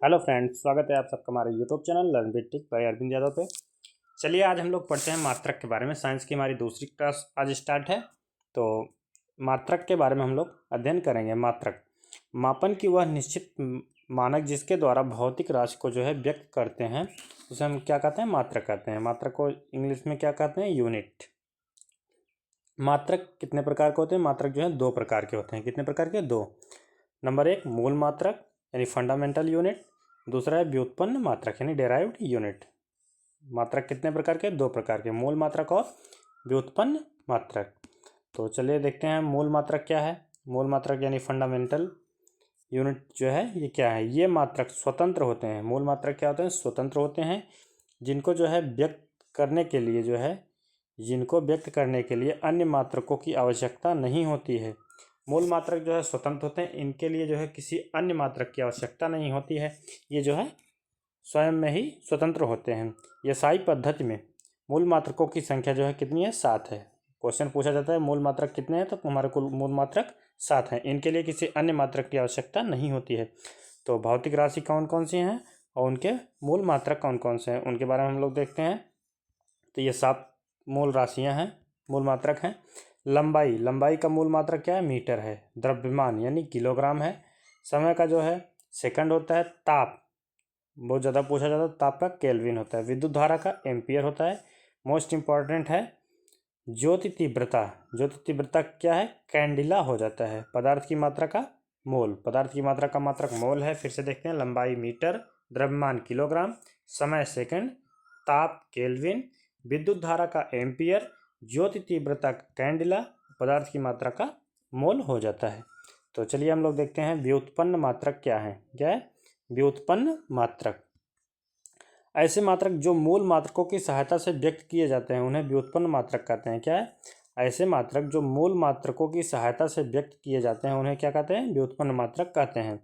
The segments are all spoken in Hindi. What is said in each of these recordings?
हेलो फ्रेंड्स, स्वागत है आप सबका हमारे YouTube channel learn with tick by Arvind Yadav पे। चलिए आज हम लोग पढ़ते हैं मात्रक के बारे में। साइंस की हमारी दूसरी क्लास आज स्टार्ट है। तो मात्रक के बारे में हम लोग अध्ययन करेंगे। मात्रक मापन की वह निश्चित मानक जिसके द्वारा भौतिक राशि को जो है व्यक्त करते हैं उसे हम क्या कहते हैं? मात्रक कहते हैं। मात्रक को इंग्लिश में क्या कहते हैं? यूनिट। मात्रक कितने प्रकार के होते हैं? मात्रक जो है दो प्रकार के होते हैं। कितने प्रकार के? दो। नंबर एक मूल मात्रक यानी फंडामेंटल यूनिट, दूसरा है व्युत्पन्न मात्रक यानी डेराइव्ड यूनिट। मात्रक कितने प्रकार के? दो प्रकार के, मूल मात्रक और व्युत्पन्न मात्रक। तो चलिए देखते हैं मूल मात्रक क्या है। मूल मात्रक यानी फंडामेंटल यूनिट जो है ये क्या है? ये मात्रक स्वतंत्र होते हैं। मूल मात्रक क्या होते हैं? स्वतंत्र होते हैं, जिनको जो है व्यक्त करने के लिए जो है जिनको व्यक्त करने के लिए अन्य मात्रकों की आवश्यकता नहीं होती है। मूल मात्रक जो है स्वतंत्र होते हैं, इनके लिए जो है किसी अन्य मात्रक की आवश्यकता नहीं होती है। ये जो है स्वयं में ही स्वतंत्र होते हैं। यसाई पद्धति में मूल मात्रकों की संख्या जो है कितनी है? 7 है। क्वेश्चन पूछा जाता है मूल मात्रक कितने हैं, तो हमारे कुल मूल मात्रक 7 हैं। इनके लिए किसी अन्य मात्रक की आवश्यकता नहीं होती है। तो भौतिक राशि कौन कौन सी हैं और उनके मूल मात्रक कौन कौन से हैं उनके बारे में हम लोग देखते हैं। तो ये 7 मूल राशियाँ हैं, मूल मात्रक हैं। लंबाई का मूल मात्रक क्या है? मीटर है। द्रव्यमान यानी किलोग्राम है। समय का जो है सेकंड होता है। ताप बहुत ज़्यादा पूछा जाता है, ताप का केल्विन होता है। विद्युत धारा का एम्पियर होता है। मोस्ट इंपॉर्टेंट है ज्योति तीव्रता क्या है? कैंडिला हो जाता है। पदार्थ की मात्रा का मोल, पदार्थ की मात्रा का मात्रक मोल है। फिर से देखते हैं, लंबाई मीटर, द्रव्यमान किलोग्राम, समय सेकंड, ताप केल्विन, विद्युत धारा का एम्पियर, ज्योति तीव्रता कैंडिला, पदार्थ की मात्रा का मोल हो जाता है। तो चलिए हम लोग देखते हैं व्युत्पन्न मात्रक क्या है। क्या है? व्युत्पन्न मात्रक ऐसे मात्रक जो मूल मात्रकों की सहायता से व्यक्त किए जाते हैं उन्हें व्युत्पन्न मात्रक कहते हैं। क्या है? ऐसे मात्रक जो मूल मात्रकों की सहायता से व्यक्त किए जाते हैं उन्हें क्या कहते हैं? व्युत्पन्न मात्रक कहते हैं।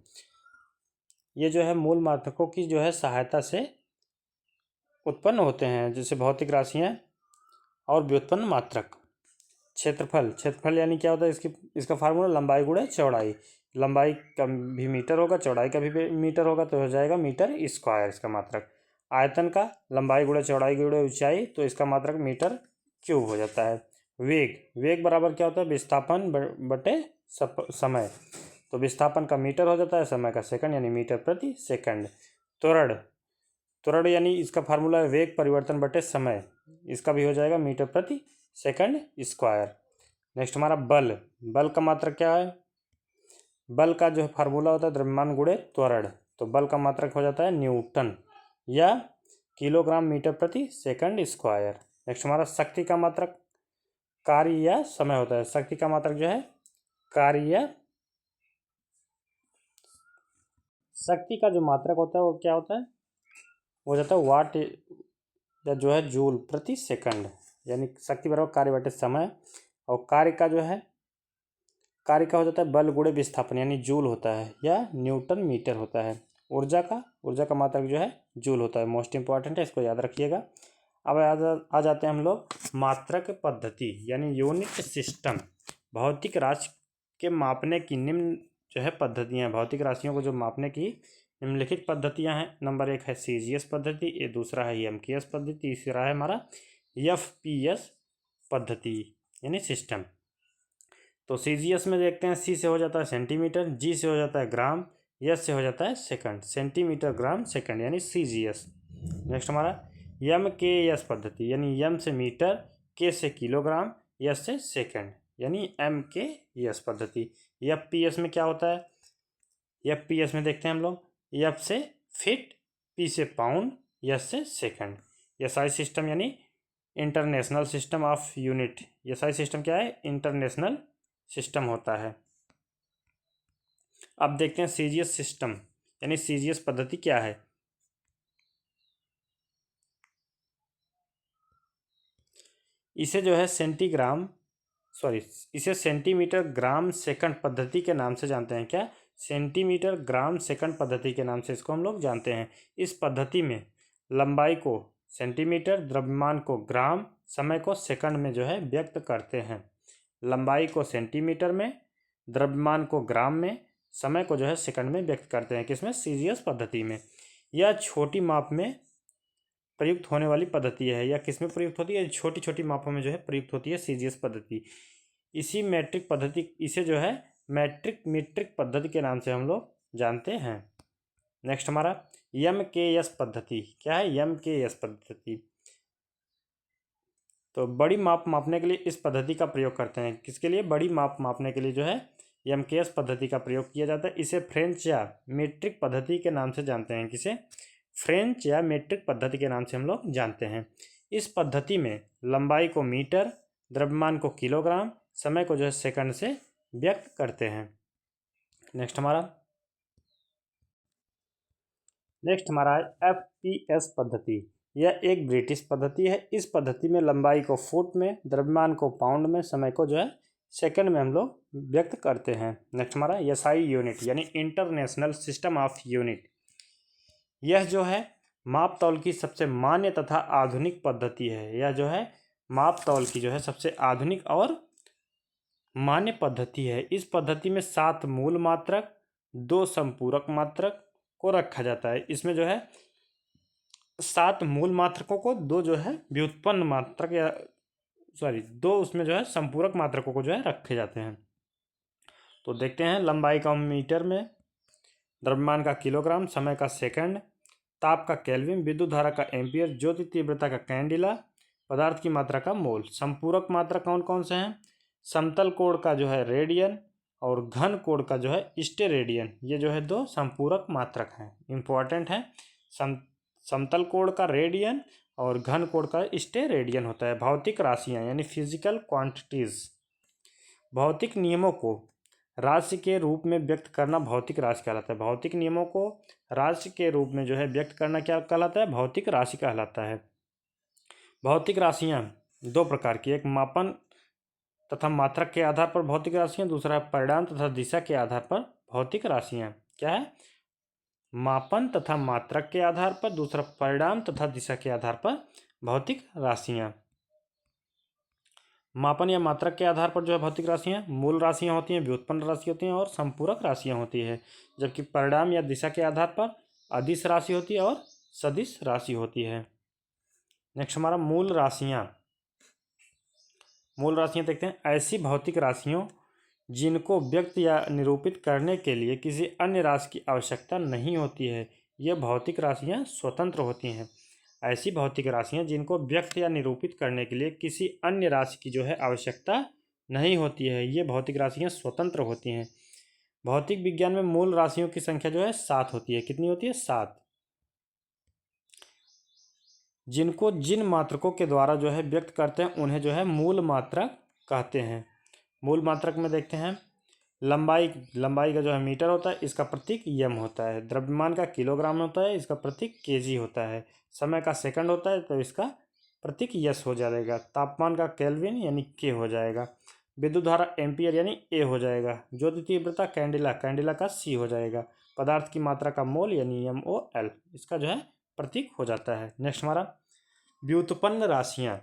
ये जो है मूल मात्रकों की जो है सहायता से उत्पन्न होते हैं, जैसे भौतिक राशियाँ और व्युत्पन्न मात्रक। क्षेत्रफल यानी क्या होता है? इसका फार्मूला लंबाई गुणे चौड़ाई। लंबाई का भी मीटर होगा, चौड़ाई का भी मीटर होगा, तो हो जाएगा मीटर स्क्वायर इसका मात्रक। आयतन का लंबाई गुणे चौड़ाई गुणे ऊंचाई, तो इसका मात्रक मीटर क्यूब हो जाता है। वेग बराबर क्या होता है? विस्थापन बटे समय। तो विस्थापन का मीटर हो जाता है, समय का सेकंड यानी मीटर प्रति सेकंड। त्वरण यानी इसका फार्मूला है वेग परिवर्तन बटे समय, इसका भी हो जाएगा मीटर प्रति सेकंड स्क्वायर। नेक्स्ट हमारा बल का मात्रक क्या है? बल का जो फार्मूला होता है द्रव्यमान गुणे त्वरण, तो बल का मात्रक हो जाता है न्यूटन या किलोग्राम मीटर प्रति सेकंड स्क्वायर। नेक्स्ट हमारा शक्ति का मात्रक कार्य या समय होता है। शक्ति का मात्रक जो है कार्य या शक्ति का जो मात्रक होता है वो क्या होता है? वो जाता है वाट या जो है जूल प्रति सेकंड, यानी शक्ति बराबर कार्य बटे समय। और कार्य का हो जाता है बल गुणे विस्थापन यानी जूल होता है या न्यूटन मीटर होता है। ऊर्जा का मात्रक जो है जूल होता है। मोस्ट इंपॉर्टेंट है, इसको याद रखिएगा। अब आ जाते हैं हम लोग मात्रक पद्धति यानी यूनिट सिस्टम। भौतिक राशि के मापने की निम्न जो है पद्धतियाँ, भौतिक राशियों को जो मापने की निम्नलिखित पद्धतियाँ हैं। नंबर 1 है सीजीएस पद्धति, ये दूसरा है एमकेएस पद्धति, तीसरा है हमारा एफपीएस पद्धति यानी सिस्टम। तो सीजीएस में देखते हैं, सी से हो जाता है सेंटीमीटर, जी से हो जाता है ग्राम, एस से हो जाता है सेकंड, सेंटीमीटर ग्राम सेकंड यानी सीजीएस। नेक्स्ट हमारा एम के एस पद्धति यानी एम से मीटर, के से किलोग्राम, एस से सेकंड यानी एम के एस पद्धति। एफ पी एस में क्या होता है? एफ पी एस में देखते हैं हम लोग, एफ से फिट, पी से पाउंड, एस से सेकंड। एसआई सिस्टम यानी international system of unit. SI system क्या है? इंटरनेशनल सिस्टम होता है। अब देखते हैं सीजीएस सिस्टम यानी सीजीएस पद्धति क्या है। इसे जो है इसे सेंटीमीटर ग्राम सेकंड पद्धति के नाम से जानते हैं। क्या? सेंटीमीटर ग्राम सेकंड पद्धति के नाम से इसको हम लोग जानते हैं। इस पद्धति में लंबाई को सेंटीमीटर, द्रव्यमान को ग्राम, समय को सेकंड में जो है व्यक्त करते हैं। लंबाई को सेंटीमीटर में, द्रव्यमान को ग्राम में, समय को जो है सेकंड में व्यक्त करते हैं। किसमें? सीजीएस पद्धति में। यह छोटी माप में प्रयुक्त होने वाली पद्धति है। या किसमें प्रयुक्त होती है? छोटी छोटी मापों में जो है प्रयुक्त होती है सीजीएस पद्धति। इसी मैट्रिक पद्धति, इसे जो है मैट्रिक मीट्रिक पद्धति के नाम से हम लोग जानते हैं। नेक्स्ट हमारा MKS पद्धति। क्या है? MKS पद्धति। तो बड़ी माप मापने के लिए इस पद्धति का प्रयोग करते हैं। किसके लिए? बड़ी माप मापने के लिए जो है MKS पद्धति का प्रयोग किया जाता है। इसे फ्रेंच या मीट्रिक पद्धति के नाम से जानते हैं। किसे? फ्रेंच या मीट्रिक पद्धति के नाम से हम लोग जानते हैं। इस पद्धति में लंबाई को मीटर, द्रव्यमान को किलोग्राम, समय को जो है सेकंड से व्यक्त करते हैं। नेक्स्ट हमारा FPS पद्धति। यह एक ब्रिटिश पद्धति है। इस पद्धति में लंबाई को फुट में, द्रव्यमान को पाउंड में, समय को जो है सेकंड में हम लोग व्यक्त करते हैं। नेक्स्ट हमारा SI यूनिट यानी इंटरनेशनल सिस्टम ऑफ यूनिट। यह जो है माप तौल की सबसे मान्य तथा आधुनिक पद्धति है। यह जो है माप तौल की जो है सबसे आधुनिक और मान्य पद्धति है। इस पद्धति में 7 मूल मात्रक, 2 संपूरक मात्रक को रखा जाता है। इसमें जो है 7 मूल मात्रकों को, 2 जो है व्युत्पन्न मात्रक या 2 उसमें जो है संपूरक मात्रकों को जो है रखे जाते हैं। तो देखते हैं। लंबाई का मीटर में, द्रव्यमान का किलोग्राम, समय का सेकंड, ताप का केल्विन, विद्युत धारा का एम्पियर, ज्योति तीव्रता का कैंडिला, पदार्थ की मात्रा का मोल। संपूरक मात्रक कौन कौन से हैं? समतल कोण का जो है रेडियन और घन कोण का जो है स्टेरेडियन। ये जो है 2 संपूरक मात्रक हैं, इंपॉर्टेंट है। समतल कोण का रेडियन और घन कोण का स्टेरेडियन होता है। भौतिक राशियां यानी फिजिकल क्वांटिटीज, भौतिक नियमों को राशि के रूप में व्यक्त करना भौतिक राशि कहलाता है। भौतिक नियमों को राशि के रूप में जो है व्यक्त करना क्या कहलाता है? भौतिक राशि कहलाता है। भौतिक राशियां 2 प्रकार की, एक मापन तथा मात्रक के आधार पर भौतिक राशियां, दूसरा परिणाम तथा दिशा के आधार पर भौतिक राशियां। क्या है? मापन तथा मात्रक के आधार पर, दूसरा परिणाम तथा दिशा के आधार पर भौतिक राशियां। मापन या मात्रक के आधार पर जो है भौतिक राशियां मूल राशियां होती हैं, व्युत्पन्न राशि होती हैं और संपूरक राशियां होती है। जबकि परिणाम या दिशा के आधार पर अदिश राशि होती है और सदिश राशि होती है। नेक्स्ट हमारा मूल राशियां। मूल राशियां देखते हैं। ऐसी भौतिक राशियों जिनको व्यक्त या निरूपित करने के लिए किसी अन्य राशि की आवश्यकता नहीं होती है, ये भौतिक राशियां स्वतंत्र होती हैं। ऐसी भौतिक राशियां जिनको व्यक्त या निरूपित करने के लिए किसी अन्य राशि की जो है आवश्यकता नहीं होती है, ये भौतिक राशियां स्वतंत्र होती हैं। भौतिक विज्ञान में मूल राशियों की संख्या जो है 7 होती है। कितनी होती है? 7। जिनको जिन मात्रकों के द्वारा जो है व्यक्त करते हैं उन्हें जो है मूल मात्रक कहते हैं। मूल मात्रक में देखते हैं। लंबाई का जो है मीटर होता है, इसका प्रतीक m होता है। द्रव्यमान का किलोग्राम होता है, इसका प्रतीक kg होता है। समय का सेकंड होता है, तो इसका प्रतीक s हो जाएगा। तापमान का केल्विन यानी k हो जाएगा। विद्युत धारा एम्पियर यानी A हो जाएगा। ज्योति तीव्रता कैंडिला का C हो जाएगा। पदार्थ की मात्रा का मोल यानी MOL, इसका जो है प्रतीक हो जाता है। नेक्स्ट हमारा व्युत्पन्न राशियां।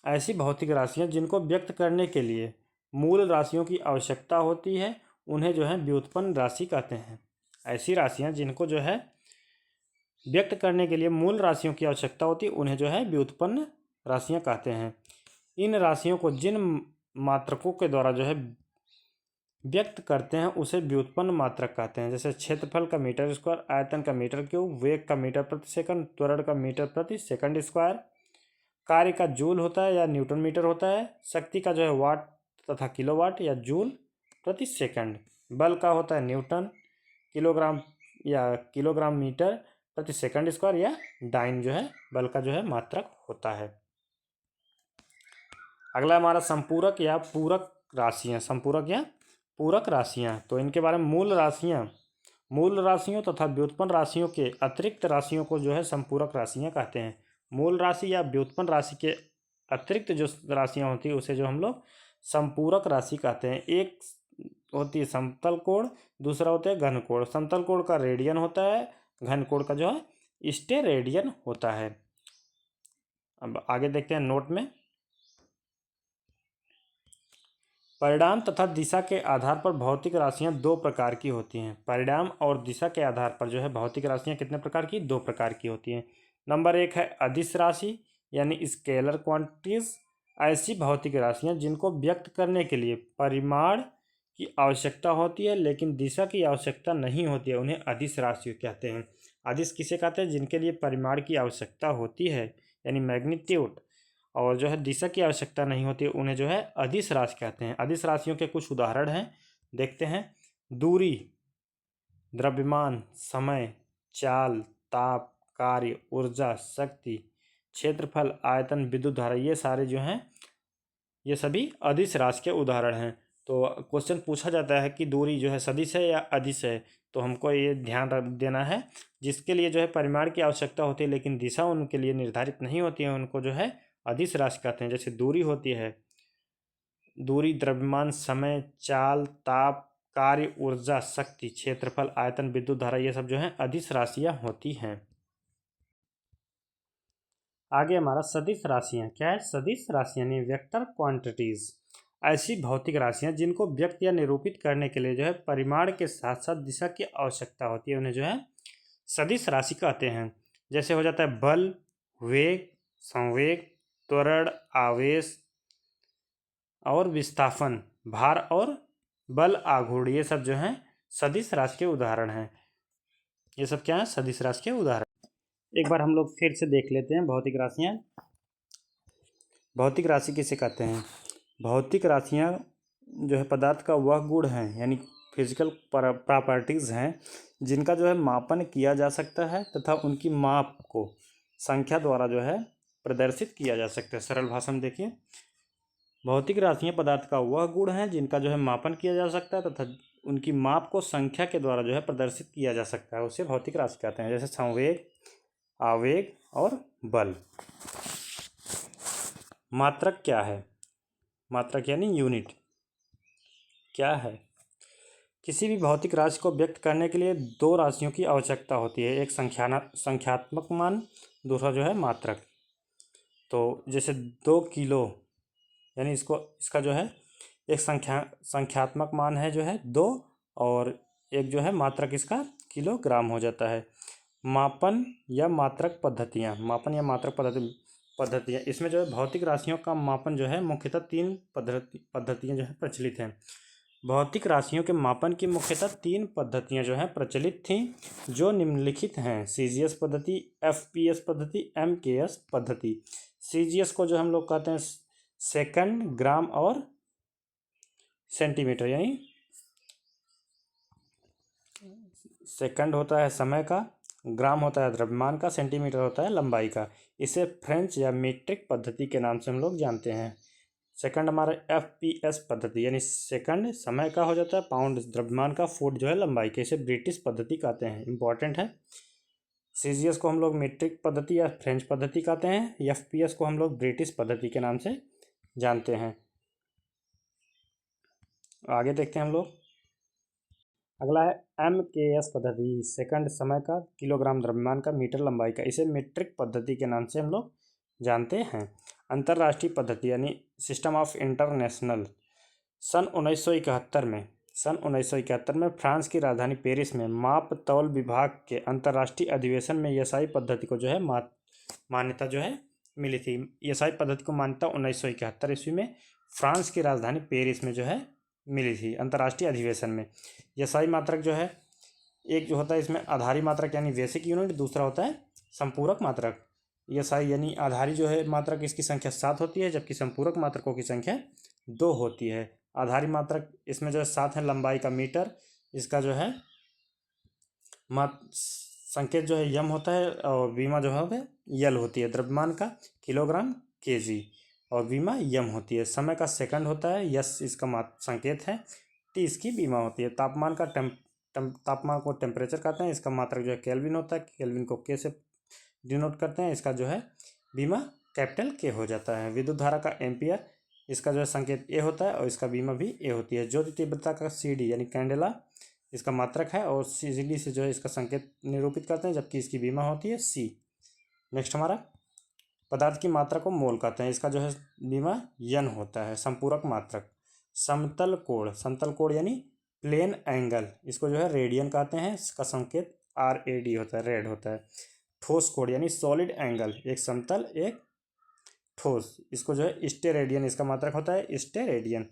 ऐसी भौतिक राशियां जिनको व्यक्त करने के लिए मूल राशियों की आवश्यकता होती है, उन्हें जो है व्युत्पन्न राशि कहते हैं। ऐसी राशियां जिनको जो है व्यक्त करने के लिए मूल राशियों की आवश्यकता होती है, उन्हें जो है व्युत्पन्न राशियां कहते हैं। इन राशियों को जिन मात्रकों के द्वारा जो है व्यक्त करते हैं उसे व्युत्पन्न मात्रक कहते हैं। जैसे क्षेत्रफल का मीटर स्क्वायर, आयतन का मीटर क्यूब, वेग का मीटर प्रति सेकंड, त्वरण का मीटर प्रति सेकंड स्क्वायर, कार्य का जूल होता है या न्यूटन मीटर होता है, शक्ति का जो है वाट तथा किलोवाट या जूल प्रति सेकंड, बल का होता है न्यूटन, किलोग्राम या किलोग्राम मीटर प्रति सेकंड स्क्वायर या डाइन जो है बल का जो है मात्रक होता है। अगला हमारा संपूरक या पूरक राशियां। संपूरक या पूरक राशियां, तो इनके बारे में मूल राशियों तथा व्युत्पन्न राशियों के अतिरिक्त राशियों को जो है संपूरक राशियां कहते हैं। मूल राशि या व्युत्पन्न राशि के अतिरिक्त जो राशियां होती है उसे जो हम लोग संपूरक राशि कहते हैं। एक होती है समतल कोण, दूसरा होता है घन कोण। समतल कोण का रेडियन होता है, घन कोण का जो है स्टेरेडियन होता है। अब आगे देखते हैं नोट में। परिणाम तथा दिशा के आधार पर भौतिक राशियां दो प्रकार की होती हैं। परिणाम और दिशा के आधार पर जो है भौतिक राशियां कितने प्रकार की? दो प्रकार की होती हैं। नंबर एक है अदिश राशि यानी स्केलर क्वांटिटीज। ऐसी भौतिक राशियां जिनको व्यक्त करने के लिए परिमाण की आवश्यकता होती है लेकिन दिशा की आवश्यकता नहीं होती है, उन्हें अदिश राशि कहते हैं। अदिश किसे कहते हैं? जिनके लिए परिमाण की आवश्यकता होती है यानी मैग्नीट्यूड, और जो है दिशा की आवश्यकता नहीं होती है, उन्हें जो है अदिश राशि कहते हैं। अदिश राशियों के कुछ उदाहरण हैं, देखते हैं। दूरी, द्रव्यमान, समय, चाल, ताप, कार्य, ऊर्जा, शक्ति, क्षेत्रफल, आयतन, विद्युत धारा, ये सारे जो हैं ये सभी अदिश राशि के उदाहरण हैं। तो क्वेश्चन पूछा जाता है कि दूरी जो है सदिश है या अदिश है, तो हमको ये ध्यान देना है जिसके लिए जो है परिमाण की आवश्यकता होती है लेकिन दिशा उनके लिए निर्धारित नहीं होती है, उनको जो है अदिश राशि कहते हैं। जैसे दूरी होती है, दूरी, द्रव्यमान, समय, चाल, ताप, कार्य, ऊर्जा, शक्ति, क्षेत्रफल, आयतन, विद्युत धारा, ये सब जो है अदिश राशियाँ होती हैं। आगे हमारा सदिश राशियाँ क्या है? सदिश राशियाँ यानी वेक्टर क्वांटिटीज, ऐसी भौतिक राशियाँ जिनको व्यक्त या निरूपित करने के लिए जो है परिमाण के साथ साथ दिशा की आवश्यकता होती है, उन्हें जो है सदिश राशि कहते हैं। जैसे हो जाता है बल, वेग, संवेग, त्वरण, आवेश और विस्थापन, भार और बल, आघूर्ण, ये सब जो हैं सदिश राशि के उदाहरण हैं। ये सब क्या है? सदिश राशि के उदाहरण। एक बार हम लोग फिर से देख लेते हैं भौतिक राशियाँ। भौतिक राशि किसे कहते हैं? भौतिक राशियाँ जो है पदार्थ का वह गुण है यानी फिजिकल प्रॉपर्टीज़ हैं जिनका जो है मापन किया जा सकता है तथा उनकी माप को संख्या द्वारा जो है प्रदर्शित किया जा सकता है। सरल भाषा में देखिए, भौतिक राशियाँ पदार्थ का वह गुण है जिनका जो है मापन किया जा सकता है तथा उनकी माप को संख्या के द्वारा जो है प्रदर्शित किया जा सकता है, उसे भौतिक राशि कहते हैं। जैसे संवेग, आवेग और बल। मात्रक क्या है? मात्रक यानी यूनिट क्या है? किसी भी भौतिक राशि को व्यक्त करने के लिए दो राशियों की आवश्यकता होती है, एक संख्यात्मक मान, दूसरा जो है मात्रक। तो जैसे 2 किलो यानी इसका जो है एक संख्यात्मक मान है जो है 2 और एक जो है मात्रक इसका किलोग्राम हो जाता है। मापन या मात्रक पद्धतियाँ इसमें जो है भौतिक राशियों का मापन जो है मुख्यतः 3 पद्धतियाँ जो है प्रचलित हैं। भौतिक राशियों के मापन की मुख्यतः 3 पद्धतियाँ जो हैं प्रचलित थीं, जो निम्नलिखित हैं: सीजीएस पद्धति, एफपीएस पद्धति, एमकेएस पद्धति। सीजीएस को जो हम लोग कहते हैं सेकंड, ग्राम और सेंटीमीटर, यानी सेकंड होता है समय का, ग्राम होता है द्रव्यमान का, सेंटीमीटर होता है लंबाई का। इसे फ्रेंच या मीट्रिक पद्धति के नाम से हम लोग जानते हैं। सेकंड हमारा एफपीएस पद्धति यानी सेकंड समय का हो जाता है, पाउंड द्रव्यमान का, फुट जो है लंबाई का। इसे ब्रिटिश पद्धति कहते हैं, इंपॉर्टेंट है। सीजीएस को हम लोग मीट्रिक पद्धति या फ्रेंच पद्धति कहते हैं। एफपीएस को हम लोग ब्रिटिश पद्धति के नाम से जानते हैं। आगे देखते हैं हम लोग। अगला है एमकेएस पद्धति, सेकंड समय का, किलोग्राम द्रव्यमान का, मीटर लंबाई का। इसे मीट्रिक पद्धति के नाम से हम लोग जानते हैं। अंतर्राष्ट्रीय पद्धति यानी सिस्टम ऑफ इंटरनेशनल, सन 1971 में फ्रांस की राजधानी पेरिस में माप तौल विभाग के अंतर्राष्ट्रीय अधिवेशन में एसआई पद्धति को जो है मान्यता जो है मिली थी। एसआई पद्धति को मान्यता 1971 ईस्वी में फ्रांस की राजधानी पेरिस में जो है मिली थी अंतर्राष्ट्रीय अधिवेशन में। एसआई मात्रक जो है एक जो होता है इसमें आधारी मात्रक यानी बेसिक यूनिट, दूसरा होता है संपूरक मात्रक। एसआई यानी आधारी जो है मात्रक इसकी संख्या 7 होती है, जबकि संपूरक मात्रकों की संख्या 2 होती है। आधारी मात्रक इसमें जो है 7 है, लंबाई का मीटर, इसका जो है संकेत जो है यम होता है और विमा जो है यल होती है। द्रव्यमान का किलोग्राम केजी और विमा यम होती है। समय का सेकंड होता है, यस इसका संकेत है, टी इसकी बीमा होती है। तापमान का तापमान को टेम्परेचर कहते हैं, इसका मात्रक जो है केल्विन होता है, केल्विन को के से डिनोट करते हैं, इसका जो है बीमा कैपिटल के हो जाता है। विद्युत धारा का एम्पियर, इसका जो है संकेत ए होता है और इसका बीमा भी ए होती है। ज्योति तीव्रता का सीडी यानी कैंडेला, इसका मात्रक है और सीडी से जो है इसका संकेत निरूपित करते हैं, जबकि इसकी बीमा होती है सी। नेक्स्ट हमारा पदार्थ की मात्रा को मोल कहते हैं, इसका जो है बीमा यन होता है। संपूरक मात्रक, समतल कोण यानी प्लेन एंगल, इसको जो है रेडियन कहते हैं, इसका संकेत RAD होता है, रेड होता है। ठोस कोण यानी सॉलिड एंगल, एक समतल एक ठोस, इसको जो है स्टेरेडियन, इसका मात्रक होता है स्टेरेडियन।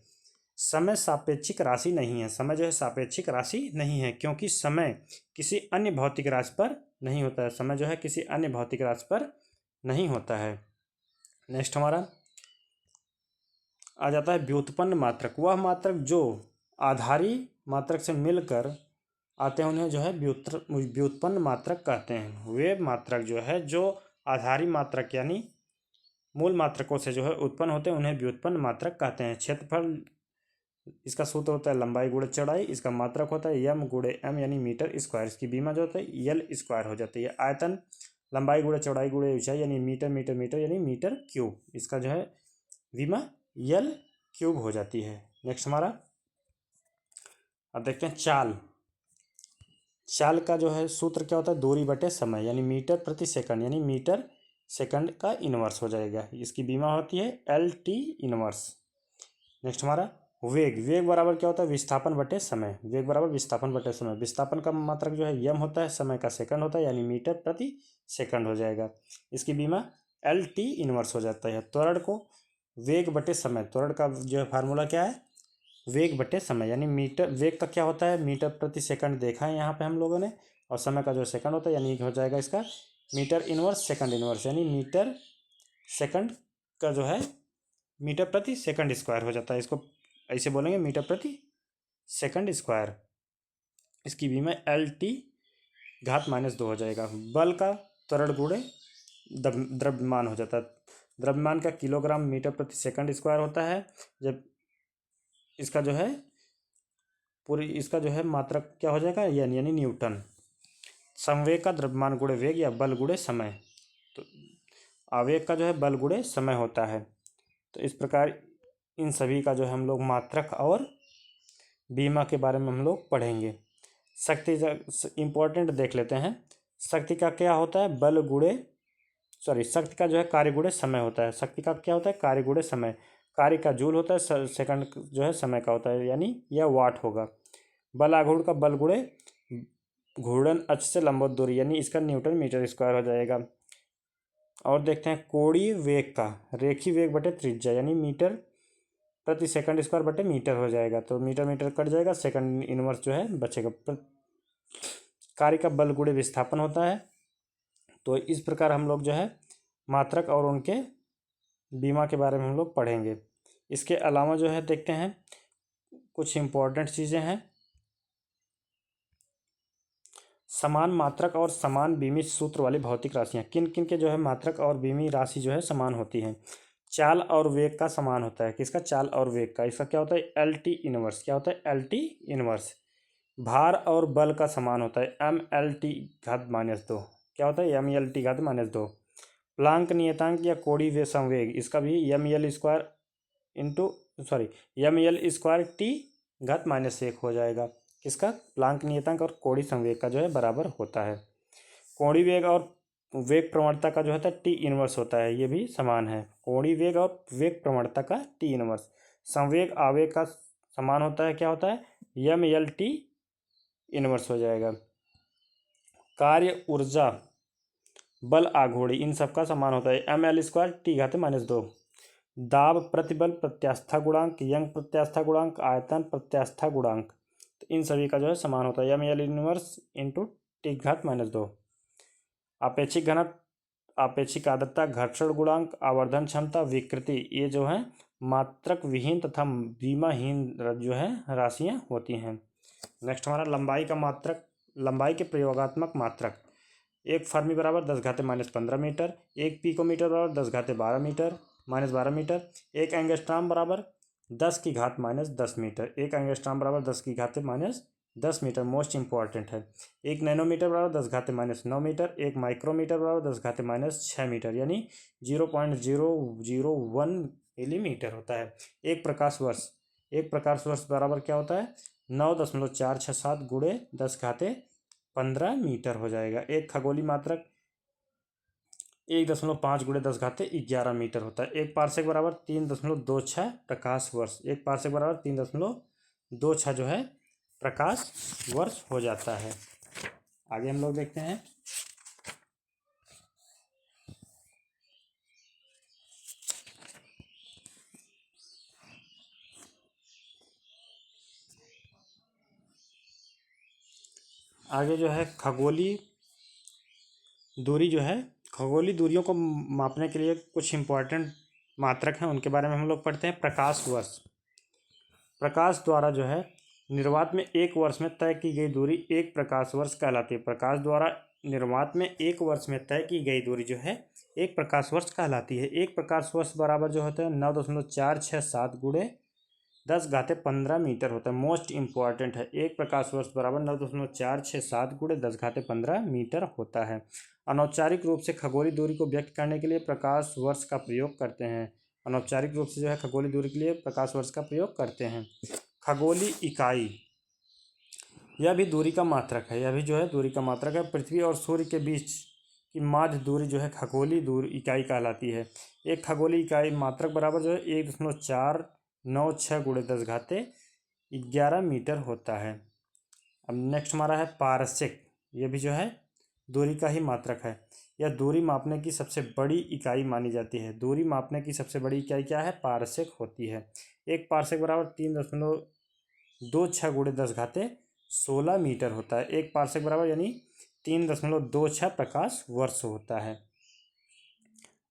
समय सापेक्षिक राशि नहीं है, समय जो है सापेक्षिक राशि नहीं है, क्योंकि समय किसी अन्य भौतिक राशि पर नहीं होता है, समय जो है किसी अन्य भौतिक राशि पर नहीं होता है। नेक्स्ट हमारा आ जाता है व्युत्पन्न मात्रक। वह मात्रक जो आधारी मात्रक से मिलकर आते हैं उन्हें जो है व्युत्पन्न मात्रक कहते हैं। वे मात्रक जो है जो आधारी मात्रक यानी मूल मात्रकों से जो है उत्पन्न होते हैं उन्हें व्युत्पन्न मात्रक कहते हैं। क्षेत्रफल, इसका सूत्र होता है लंबाई गुणे चौड़ाई, इसका मात्रक होता है m गुणे m यानी मीटर स्क्वायर, इसकी बीमा जो होता है L स्क्वायर हो जाती है। आयतन लंबाई गुणे चौड़ाई गुणे ऊंचाई यानी मीटर मीटर मीटर यानी मीटर क्यूब, इसका जो है बीमा L क्यूब हो जाती है। नेक्स्ट हमारा अब देखते हैं चाल। चाल का जो है सूत्र क्या होता है, दूरी बटे समय यानी मीटर प्रति सेकंड यानी मीटर सेकंड का इनवर्स हो जाएगा, इसकी बीमा होती है LT इनवर्स। नेक्स्ट हमारा वेग। वेग बराबर क्या होता है, विस्थापन बटे समय, वेग बराबर विस्थापन बटे समय। विस्थापन का मात्रक जो है यम होता है, समय का सेकंड होता है यानी मीटर प्रति सेकंड हो जाएगा, इसकी बीमा LT इनवर्स हो जाता है। त्वरण को वेग बटे समय, त्वरण का जो है फार्मूला क्या है, वेग बटे समय यानी मीटर, वेग का क्या होता है मीटर प्रति सेकंड देखा है यहाँ पे हम लोगों ने, और समय का जो सेकंड होता है यानी हो जाएगा इसका मीटर इनवर्स सेकंड इनवर्स, यानी मीटर सेकंड का जो है मीटर प्रति सेकंड स्क्वायर हो जाता है, इसको ऐसे बोलेंगे मीटर प्रति सेकंड स्क्वायर, इसकी बीमा LT घात -2 हो जाएगा। बल का त्वरण गुणे द्रव्यमान हो जाता है, द्रव्यमान का किलोग्राम मीटर प्रति सेकंड स्क्वायर होता है, जब इसका जो है पूरी इसका जो है मात्रक क्या हो जाएगा यानी न्यूटन। संवेग का द्रव्यमान गुणे वेग या बल गुणे समय, तो आवेग का जो है बल गुणे समय होता है। तो इस प्रकार इन सभी का जो है हम लोग मात्रक और बीमा के बारे में हम लोग पढ़ेंगे। शक्ति इम्पोर्टेंट देख लेते हैं। शक्ति का क्या होता है, बल गुणे शक्ति का जो है कार्य गुणे समय होता है। शक्ति का क्या होता है, कार्य गुणे समय, कार्य का जूल होता है, सेकंड जो है समय का होता है यानी यह वाट होगा। बल आघूर्ण का बल गुणे घूर्णन अक्ष से लंबवत दूरी यानी इसका न्यूटन मीटर स्क्वायर हो जाएगा। और देखते हैं कोणीय वेग का रेखीय वेग बटे त्रिज्या यानी मीटर प्रति सेकंड स्क्वायर बटे मीटर हो जाएगा, तो मीटर मीटर कट जाएगा, सेकंड इनवर्स जो है बचेगा। कार्य का बल गुणे विस्थापन होता है। तो इस प्रकार हम लोग जो है मात्रक और उनके बीमा के बारे में हम लोग पढ़ेंगे। इसके अलावा जो है देखते हैं कुछ इम्पोर्टेंट चीज़ें हैं। समान मात्रक और समान बीमी सूत्र वाली भौतिक राशियाँ, किन किन के जो है मात्रक और बीमी राशि जो है समान होती हैं। चाल और वेग का समान होता है, किसका, चाल और वेग का, इसका क्या होता है LT इनवर्स, क्या होता है LT इनवर्स। भार और बल का समान होता है MLT घात -2, क्या होता है MLT घात -2। प्लांक नियतांक या कोणीय वे संवेग, इसका भी ML square ML square T घात -1 हो जाएगा, किसका, प्लांक नियतांक और कोणीय संवेग का जो है बराबर होता है। कोणीय वेग और वेग प्रवणता का जो होता है T इनवर्स होता है, ये भी समान है, कोणीय वेग और वेग प्रवणता का T इनवर्स। संवेग आवेग का समान होता है, क्या होता है MLT इनवर्स हो जाएगा। कार्य ऊर्जा बल आघूर्ण इन सब का समान होता है ML स्क्वायर T घात -2। दाब प्रतिबल प्रत्यास्था गुणांक, यंग प्रत्यास्था गुणांक, आयतन प्रत्यास्था गुणांक, तो इन सभी का जो है समान होता है ML इनवर्स इंटू T घात -2। आपेक्षिक घनत्व, आपेक्षिक आर्द्रता, घर्षण गुणांक, आवर्धन क्षमता, विकृति, ये जो है मात्रक विहीन तथा बीमाहीन जो है राशियां होती हैं। नेक्स्ट हमारा लंबाई का मात्रक, लंबाई के प्रयोगात्मक मात्रक। एक फर्मी बराबर 10⁻15 मीटर, एक पिकोमीटर बराबर 10⁻12 मीटर -12 मीटर, एक एंगस्ट्राम बराबर 10⁻10 मीटर, एक एंगस्ट्राम बराबर 10⁻10 मीटर मोस्ट इंपॉर्टेंट है। एक नैनोमीटर बराबर 10⁻9 मीटर, एक माइक्रोमीटर बराबर 10⁻6 मीटर यानी 0.001 मिलीमीटर होता है। एक प्रकाश वर्ष, एक प्रकाश वर्ष बराबर क्या होता है 9.467 गुणे 10⁻15 मीटर हो जाएगा। एक खगोलीय मात्रक, 1.5 गुणे 10⁻11 मीटर होता है। 1 पारसेक बराबर 3.26 प्रकाश वर्ष। 1 पारसेक बराबर 3.26 जो है प्रकाश वर्ष हो जाता है। आगे हम लोग देखते हैं। आगे जो है खगोलीय दूरी जो है, खगोलीय दूरियों को मापने के लिए कुछ इम्पोर्टेंट मात्रक हैं, उनके बारे में हम लोग पढ़ते हैं। प्रकाश वर्ष। प्रकाश द्वारा जो है निर्वात में एक वर्ष में तय की गई दूरी एक प्रकाश वर्ष कहलाती है। प्रकाश द्वारा निर्वात में एक वर्ष में तय की गई दूरी जो है एक प्रकाश वर्ष कहलाती है। एक प्रकाश वर्ष बराबर जो होता है 9.467 गुणे 10⁻15 मीटर होता है। मोस्ट इम्पॉर्टेंट है, एक प्रकाश वर्ष बराबर 9.467 गुणे 10⁻15 मीटर होता है। अनौपचारिक रूप से खगोलीय दूरी को व्यक्त करने के लिए प्रकाश वर्ष का प्रयोग करते हैं। अनौपचारिक रूप से जो है खगोलीय दूरी के लिए प्रकाश वर्ष का प्रयोग करते हैं। खगोलीय इकाई, यह भी दूरी का मात्रक है। यह भी जो है दूरी का मात्रक है। पृथ्वी और सूर्य के बीच की माध्य दूरी जो है खगोलीय दूरी इकाई कहलाती है। एक खगोलीय इकाई मात्रक बराबर जो है 1.496 गुणे 10⁻11 मीटर होता है। अब नेक्स्ट हमारा है पारसेक। यह भी जो है दूरी का ही मात्रक है। यह दूरी मापने की सबसे बड़ी इकाई मानी जाती है। दूरी मापने की सबसे बड़ी इकाई क्या है? पारसेक होती है। एक पारसेक बराबर 3.26 गुणे 10⁻16 मीटर होता है। एक पारसेक बराबर यानी 3.26 प्रकाश वर्ष होता है।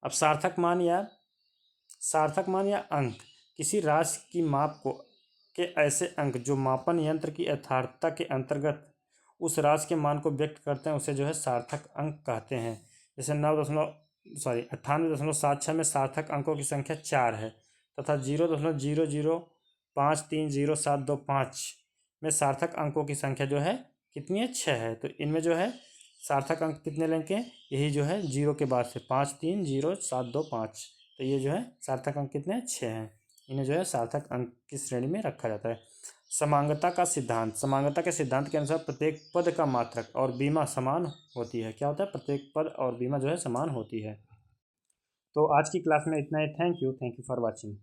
अब सार्थक मान या अंक, किसी राशि की माप को के ऐसे अंक जो मापन यंत्र की यथार्थता के अंतर्गत उस राशि के मान को व्यक्त करते हैं, उसे जो है सार्थक अंक कहते हैं। जैसे 98.76 में सार्थक अंकों की संख्या 4 है तथा 0.005307225 में सार्थक अंकों की संख्या जो है कितनी है? 6 है। तो इनमें जो है सार्थक अंक कितने लेंगे? यही जो है 0 के बाद से 530725। तो ये जो है सार्थक अंक कितने हैं? 6 हैं। इन्हें जो है सार्थक अंक की श्रेणी में रखा जाता है। समांगता का सिद्धांत। समांगता के सिद्धांत के अनुसार प्रत्येक पद का मात्रक और बीमा समान होती है। क्या होता है? प्रत्येक पद और बीमा जो है समान होती है। तो आज की क्लास में इतना ही। Thank you for watching.